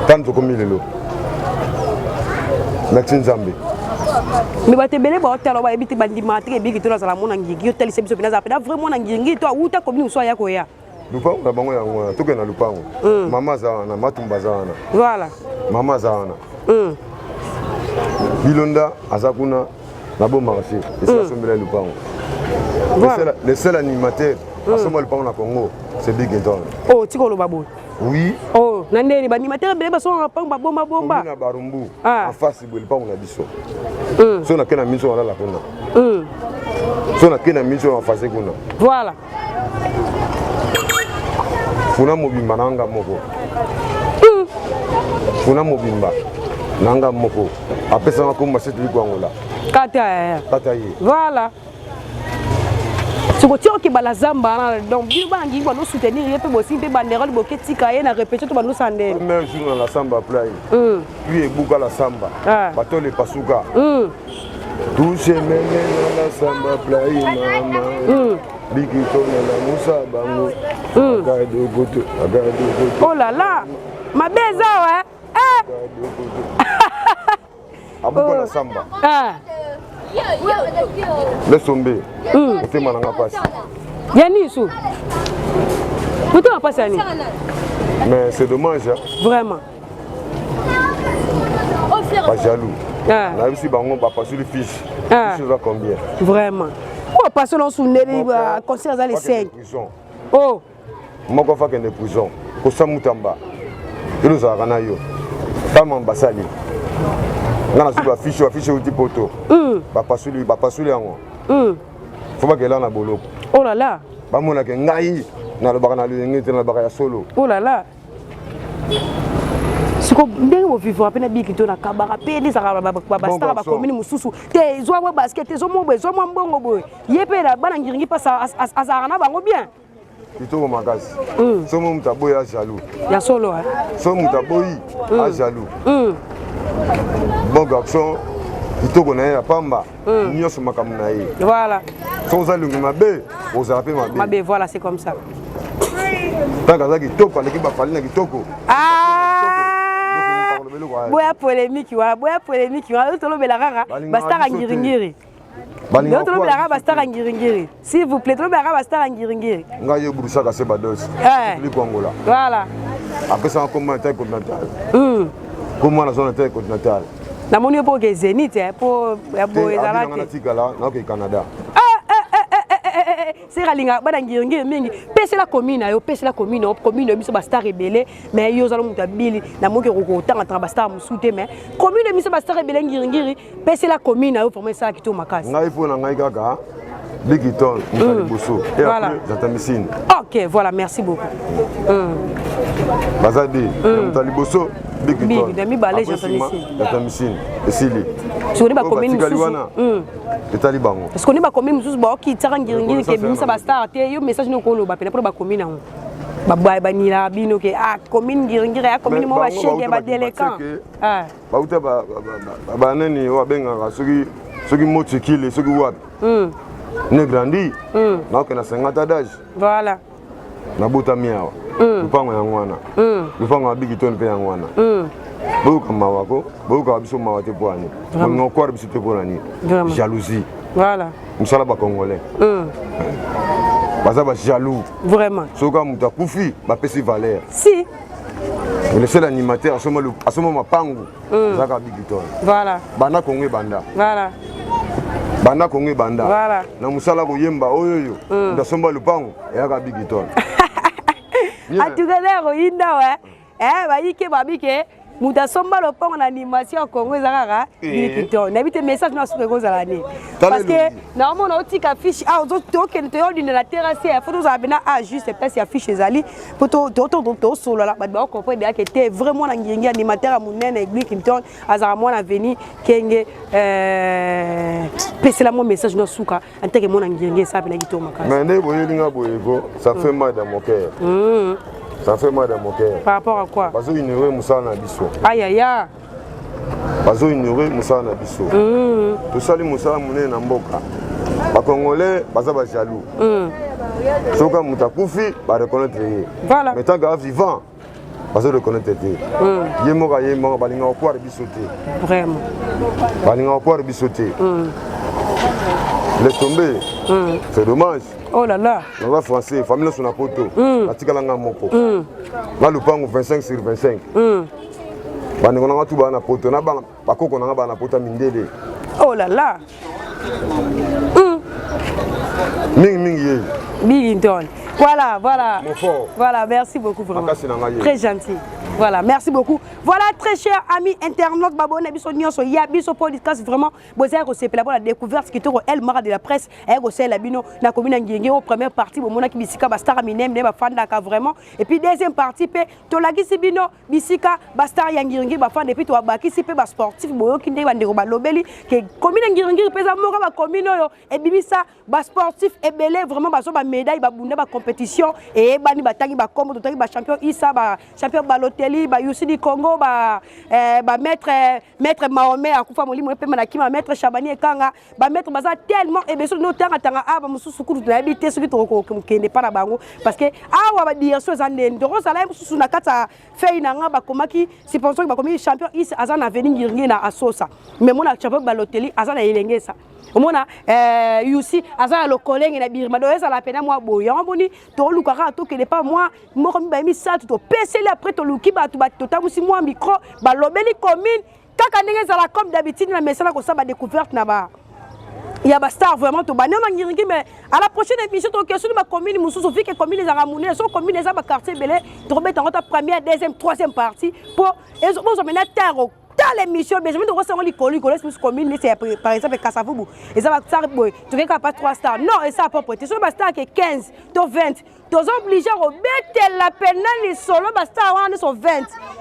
Tanto comme lelo. Merci Nzambe. Mais ba te belé ba hôtel ba ebiti bandi matri biki to na sala mona ngingi hôtel se biso pina za pina vraiment na ngingi to uta comme nous soya ko ya. Lupango na bango yango to ke na lupango. Mama za na matumba za na. Voilà. Mama za na. Bilonda azakuna na bon marché. Et ça sombela lupango. Voilà. Le seul animateur à ce moment le Congo, c'est Big Eton. Oh, tu connais le babou? Oui. Oh, nandé, les animateurs, ils sont en bomba. On a Barumbu. En face, il pas on a biso. Si on a qu'une mission on a la cona. Si on a qu'une mission en face cona. Voilà. Funa mobimba nanga moko. Funa mobimba nanga moko. Après ça on a comme cette ligue Angola. Kataye. Voilà. Tu qui bala zamba donc il va ngi nous soutenir et puis aussi pe bandera boké tika et na répéter to ba nous sandé même jour dans la samba play lui et buka la samba bato le pasuka touche mene na la samba play mama biki tona la musa bango agado goto oh là là ma beza ouais abuka la samba laisse tomber. C'est mal en passe. Yanni sou. Pourtant on passe Yanni. Mais c'est dommage. Vraiment. Pas jaloux. Là aussi bango pas sur les fiches. Tu sais combien? Vraiment. Oh parce que l'on sous les concerts à les 5. Oh. moko afaka de prison kosa mutamba elo za kana yo tama mbasali ngana su affiche uti poto ba pasuli yango faut pas que là na boloko oh là là ba mona ke ngai na lo bakana lingi te na bakaya solo oh là là siko ndenge mo vivre apena biki to na kabaka pe ni saka ba star ba commune mususu te zo mo basket zo mo mbongo boy yepe na bana ngiringi pasa azara na bango bien kitoko makasi so mo mutaboyi a jaloux ya solo hein so mutaboyi a jaloux bon garçon kitoko na ya pamba nyonso makambo na ye voilà so ozalungi mabe ozala pe mabe voilà c'est comme ça tant kaza kitoko aleki bafali na kitoko boya polémique wa tolobela kaka bastara ngiringiri tolobela bastara ngiringiri s'il vous plaît tolobela bastara ngiringiri ngai ye burusaka se badosi likongola voilà après ça comment était continental comment la zone était continentale na moni po ke Zénith po ezala te tikala na ke Canada c'est ralinga bana ngiringi mingi pese la commune biso ba star rebelle mais yo zalo mutabili na moke roko tanga tanga ba star musute mais commune biso ba star rebelle ngiringiri pese la commune yo vraiment ça kito makasi ngai po na ngai kaka Bigiton Mutaliboso et après Zatamisine. OK, voilà, merci beaucoup. Bazadi Mutaliboso Bigiton. Demi balé Zatamisine et Sili. Sur les ba commune et Talibango. Parce qu'on est ba commune mususu ba ki tsara ngiringiri ke bimisa ba star te yo message no ko lo ba pena pour ba commune ngo. Ba banila bino ke commune ngiringiri ya commune mo ba shege ba déléquent. Ba uta ba nani wa benga soki motikile soki wapi. Ne grandi na okena 50 d'âge voilà na bota miawa lupango ya ngwana lupango Bigiton pe ya ngwana boka mawako boka biso mawate poani ngo kwar biso te polani jalousie voilà musala ba congolais baza ba jaloux vraiment soka muta kufi ba pesi valeur si le seul animateur à ce moment pangu zaka Bigiton voilà banda kongwe banda voilà banda kongi banda voilà na musala ko yemba oyoyo ndasomba lupango yaka Bigiton atukele ko inda we bayike babike mutasomba lupango na animation Congo ezaka Bigiton na bite message na suka ko zala ni parce que na mona otika fiche ozo token to yodi na la terrasse photo za bina juste place ya fiche ezali photo to solo la ba ko comprendre que te vraiment na ngingi animateur a munene Bigiton azara mona veni kenge pese la mon message no suka en tant que mon ngingi ça bina Gito makasi mais ne boye linga boyego ça fait mal dans mon cœur ça fait mal dans mon cœur par rapport à quoi parce que ignorer musala na biso aïe aïe aïe bazo ignorer musala na biso to sali musala munene na mboka ba congolais baza ba jaloux soka mutakufi ba reconnaître voilà mais tant que vivant bazo reconnaître te yemoka balinga okwa biso te vraiment balinga okwa biso te laisse tomber c'est dommage oh là là on va français famille sur na poto atikala nga moko na lupango 25 sur 25 baniko nanga tu bana poto na bana bakoko nanga bana poto mindele oh là là mingi Bigiton voilà voilà merci beaucoup vraiment très gentil voilà merci beaucoup voilà très cher amis internautes babone biso nyonso ya biso podcast vraiment boza ko sepela pour la découverte qui toko El Mara de la presse et ko sela bino na commune ngenge au première partie bo mona ki bisika ba star minem ne ba fanda ka vraiment et puis deuxième partie pe to la gisi bino bisika ba star ya ngenge ba fanda et puis to ba kisi pe ba sportif boyo ki ndé ba ndeko ba lobeli ke commune ngenge pesa moko ba commune yo et bibisa ba sportif et belé vraiment ba so ba médaille ba bunda ba compétition et bani batangi ba kombo to tangi ba champion Issa ba champion Balotelli ba Youssidi Congo ba maître Mahomet akufa molimo pe manaki ma maître Chabani Ekanga ba maître baza tellement et beso no tanga tanga aba mususu kudu na habité ce qui to ko kende para bango parce que awa ba direction za ndendo sala mususu na kata fei na nga ba komaki sponsor ba komi champion Issa azana veni ngiringi na asosa mais mona champion Balotelli azana elengesa omona Youssi azala le collègue na birima do esa la pena moi boya ngoni to lukaka to kele pas moi moko mi ba mi sa to pesele après to luki ba to tamusi moi micro ba lobeli commune kaka ndenge za la comme d'habitude na mesala ko sa ba découverte na ba il y a star vraiment to banner ngiringi mais à la prochaine émission to question ma commune mususu fi que commune les aramoune so commune les aba quartier belé to mettre en ta première deuxième troisième partie pour et bon ça maintenant terre dans l'émission mais je me ressens les colis commune c'est par exemple Kassavubu et ça va star boy tu veux pas 3 stars non et ça pas prêter sur ma star que 15 to 20 tu es obligé à mettre la peine les solo ma star on sont 20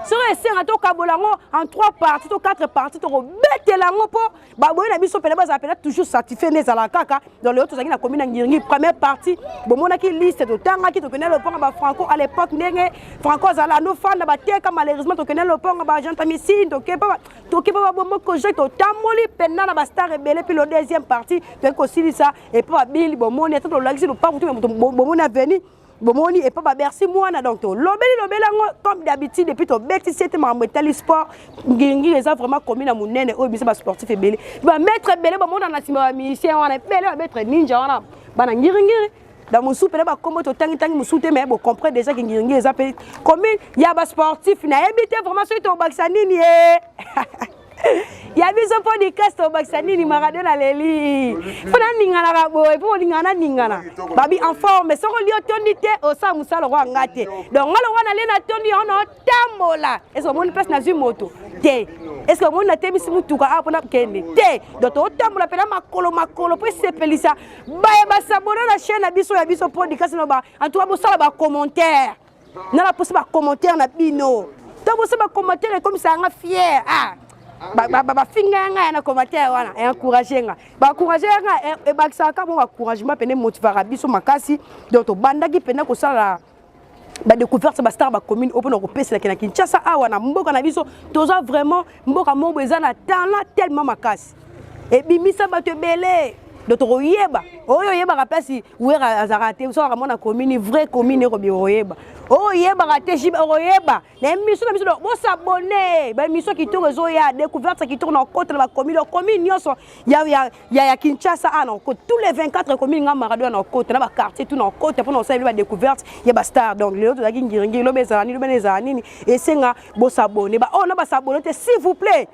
sur essayer à to kabolango en 3 parties to 4 parties to mettre la ngo pour ba boy na biso pele ba appelle toujours certifié les ala kaka dans le autre na commune ngiringi première partie bon mona ki liste to tanga ki to connaît le pont ba franco à l'époque ndenge franco zala no fan ba teka malheureusement to connaît le pont ba Jean Tamissi to kepa bombo ko je to tamoli penna na ba star rebelle puis le deuxième partie to ko silisa et pas Bill bon mona to laxi le pas bon mona venu bomoni et pas merci moi na donc to lobeli comme d'habitude depuis to beti c'était ma métal sport ngiringi les a vraiment commis na munene o bisa ba sportif ebele ba mettre belé ba mona na sima musicien wana belé ba mettre ninja wana bana ngiringi dans mon soupe ba comme to tangi musoute mais bon comprendre déjà que ngiringi les a comme il y a ba sportif na ebité vraiment sur to baksa nini ya biso podcast au Baxani ni Maradona leli fona ningana ka boy po ningana babi en forme so ko li otonité au sa musalo ko ngate donc ngalo wana le na toni ono tambola est-ce que mon place na moto te est-ce que mon na temisi mutuka apo na kende te donc to tambola pena makolo po sepelisa ba sabona na chaîne na biso ya biso podcast no ba en tout cas bo sala ba commentaire na la possible commentaire na bino to bo sala commentaire comme ça nga fier ba finga nga na commentaire wana et encourager nga ba encourager nga e ba saka mo encouragement pene motivera biso makasi donc to bandaki pene ko sala ba découverte ba star ba commune open ko pesa na Kinshasa awa na mboka na biso toza vraiment mboka mo bezana talent tellement makasi et bimisa ba te belé donc oyeba oyo yeba rapesi wera azarate so ramona commune vraie commune ko bi oyeba oyeba rate jibe oyeba na émission na biso bo s'abonner ba émission qui tourne zo ya découverte qui tourne en côte la commune nyoso ya Kinshasa en côte tous les 24 communes nga Maradona en côte na ba quartier tout en côte pour nous savoir la découverte ya ba star donc les autres la ngiringi lo bezani lo beneza nini et senga bo s'abonner ba on na ba s'abonner s'il vous plaît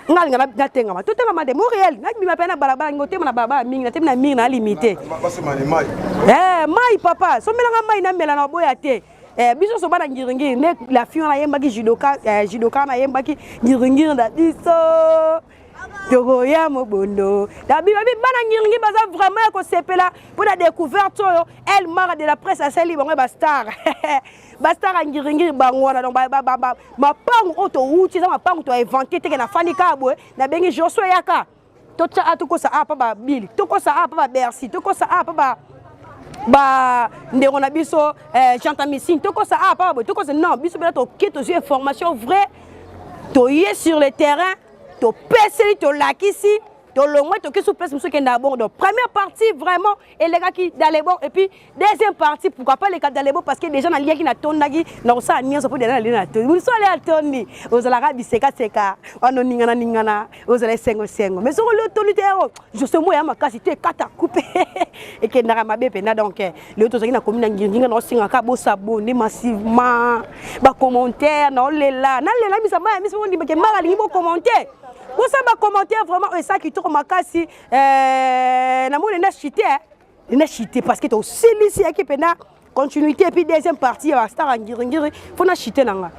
ngal ngala natenga ma totenga ma de Montréal na bima pena balabala ngote na baba mingi na temna mingi na limité mai papa so melanga mai na mela na boya te biso so bana ngiringi ne la fiona yembaki judoka na yembaki ngiringi na biso Togo ya mobondo da bima bana ngiringi baza vraiment ko sepela pour la découverte elle mara de la presse à celle libre ba star basta ngiringi bangwana donc ma pangu auto uti za ma pangu to inventé te na fani kabwe na bengi Joshua yaka to tsa atuko sa apa ba Billy to ko sa apa ba Bercy to ko sa apa ba ndeko na biso Jean Tamissi to ko sa apa ba to ko non biso bela to kito sur information vraie to yé sur le terrain to pesi to lakisi to longwe to kisu place muso kenda bon donc première partie vraiment et les gars qui dans les bons et puis deuxième partie pourquoi pas les gars dans les bons parce que déjà na lien qui na tondaki na ça nien so pour dans les na to vous so les toni aux la rabi seka ono ningana aux les sengo mais so le toni tero justement ya makasi te kata couper et que na mabe pena donc le autres qui na commune nginga na singa ka bo s'abonner massivement ba commentaire na lela misa ndi ke mara lingi commentaire. Vous savez, commentaire vraiment, et ça qui tourne ma casse, na mo na chité parce que to silisi qui pena continuité et puis deuxième partie à star ngiri faut na chité nanga.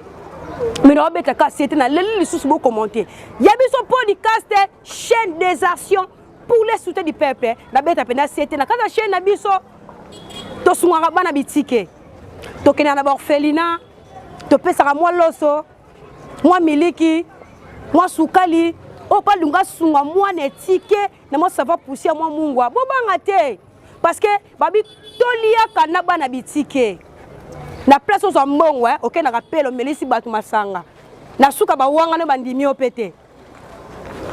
Mais no beta ka c'était na le sous beau commenter. Ya biso podcast chaîne des actions pour les soutiens du peuple. Na beta pena c'était na kana chaîne na biso to sunga bana bitike. To kena na orphelinat, to pesa moi loso, moi miliki, moi sukali. Oh pas lunga sunga moi netike na moi ça va pousser moi mungwa bo banga te parce que babi tolia kana bana bitike na place aux mbongo OK na rappel melisi batu masanga na suka ba wanga no bandimi opete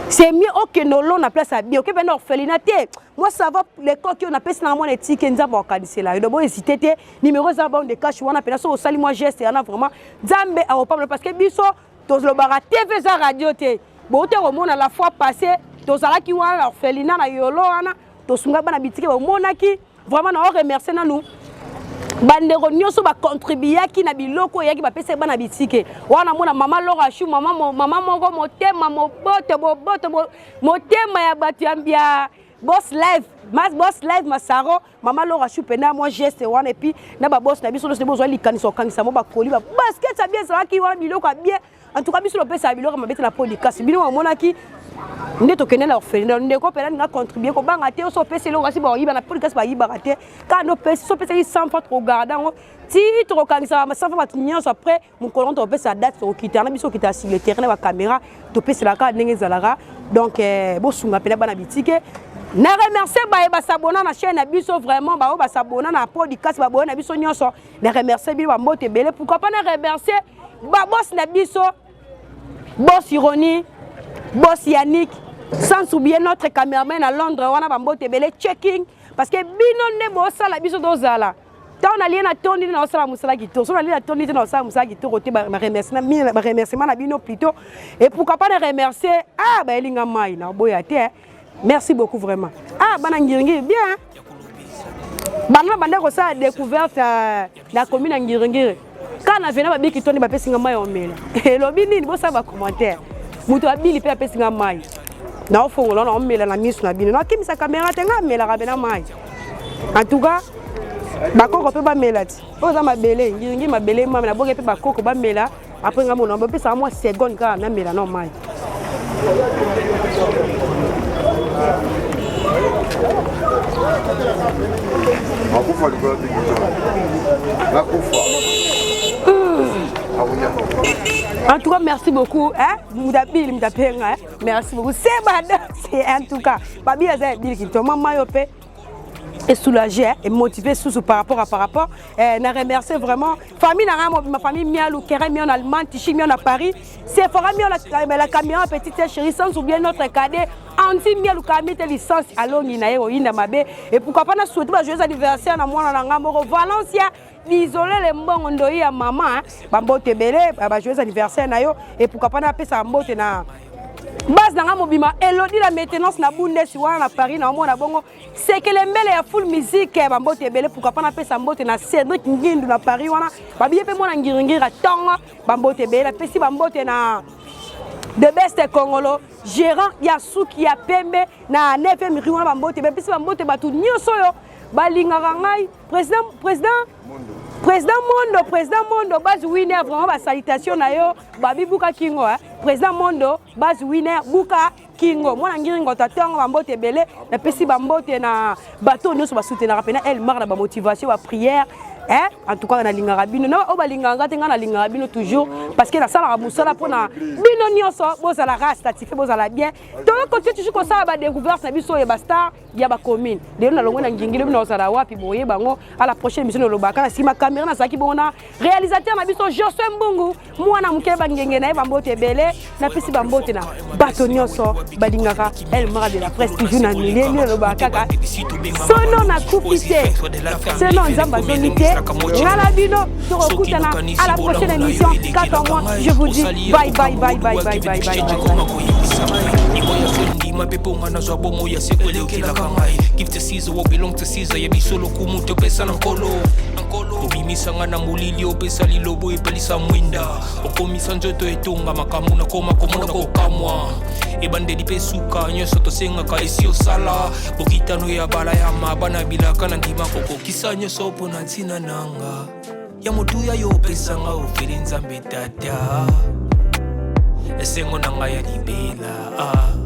c'est mieux OK no lo na place à bien OK ben orphelinat te moi ça va les coques on appelle ça moi netike nzamba okadise là de bon hésiter te numéro za bon de cash wana pena so sali moi geste yana vraiment nzambe a pas parce que biso to lo bara TV za radio te bote omona la fois passée tozalaki wana orphelinat na yolo wana tosunga bana bitike omonaki vraiment na remercier na nous bandeko nyoso ba contribuer ki na biloko yaki ba pesa bana bitike wana mona mama Laura Chou mama moko motema mobote motema ya batu ambia boss live Masaro mama Laura Choupena moi geste wana et puis na ba boss na biso le besoin likanisa okangisa mo ba koli ba basket ça bien ça ki wana biloko bien en tout cas biso le pesa biloko mabete na podcast biloko monaki nde to kenela orphelinat nde ko pela nga contribuer ko banga te so pesa lo kasi ba yiba na podcast ba yiba te ka no pesa so pesa 100 fois trop gardant ti to kangisa ma 100 fois batinyo après mon colon to pesa date to quitter na biso kita sur le terrain ba caméra to pesa la ka ndenge zalara donc bo sunga pela bana bitike na remercier ba s'abonner na chaîne na biso vraiment ba s'abonner na podcast ba abonner na biso nyonso na remercier bi ba mbote belé pourquoi pas na remercier ba boss na biso boss Ironie boss Yannick sans oublier notre caméraman à Londres wana ba mbote belé checking parce que bino ne bo sala biso dozala tant on a lien na tondi na osala musala kito so na lien na tondi na osala musala kito côté ba remerciement na bino plutôt et pourquoi pas na remercier ba elinga mai na boya te. Merci beaucoup vraiment. Bana Ngiringi bien. Bana banda ko sa découverte la commune Ngiringi. Quand on vient ba biki toni ba pesinga mai omela. Lobi nini bo sa ba commentaire. Muto abili pe pesinga mai. Na ofongola na omela na misu na bino. Na kimisa caméra tenga mela rabena mai. En tout cas, ba koko pe ba melati. Oza mabele Ngiringi mabele mama na boke pe ba koko ba mela. Après ngamo na ba pesa moi seconde ka na mela na mai. En tout cas, merci beaucoup. Merci beaucoup. C'est en tout cas. Babi a dit que maman est soulagé et motivé par rapport. Je remercie vraiment ma famille Mialou, Kerem en Allemagne, Tichimi en Paris. C'est Forum la caméra petite chérie sans oublier notre cadet anti Mialou Kamite licence à Longina Ina Mabe. Et pourquoi pas nous souhaiter un joyeux anniversaire à moi dans Valencia. Isolé les mbongo ndoyi ya maman, bambote belé, joyeux anniversaire na yo. Et pourquoi pas na pesa mbote na base na mobima Elodie la maintenance na Bundesliga na Paris na mona bongo c'est que les mbele ya full musique bambote belé pourquoi pas na pesa mbote na Cédric Ngindu na Paris wana babiye pe mona ngiringira tonga bambote belé pesi bambote na de best Congolo gérant Yasuki ya Pembe na 9e rue wana bambote belé pesi bambote batu nyoso yo balingaka ngai président Mondo base winner vraiment ba salutation na yo babi buka kingo président Mondo base winner buka kingo mwana ngiringo tatonga bambote belé na pesi bambote na bateau nyonso ba soutenir pena elle marre na ba motivation ba prière en tout cas na linga rabino na o ba linga ngate ngana linga rabino toujours parce que la sala ramusala pona bino nyonso bozala rastatifié bozala bien donc continue toujours comme ça ba découverte na biso ya ba star ya ba commune de na longo na ngingile bino osala wapi boye bango à la prochaine émission no lobaka na sima caméra na saki bona réalisateur na biso Josué Mbungu mwana mukele ba ngenge na ba mbote belé na pesi ba mbote na bato nyonso ba lingaka elle mara de la presse toujours na milieu ni lobaka ka sono na kupite sono nzamba zonité Ngalabino, à la prochaine émission. 4 mois, je vous dis bye bye bye bye bye bye bye Give to Caesar what belong to Caesar. You be solo kumuto pesa na kolo. Obimisanga na mulili opesa lilobo epelisa mwinda. Okomisa njoto etonga makamu na koma komona kokamwa. Ebande dipesuka nyoso tosengaka esi osala. Bokitano ya bala ya mabana bilaka na ndima koko kisa nyoso pona ntina nanga. Ya motuya yo pesanga oferi nzambe tata. Esengo nanga ya libela.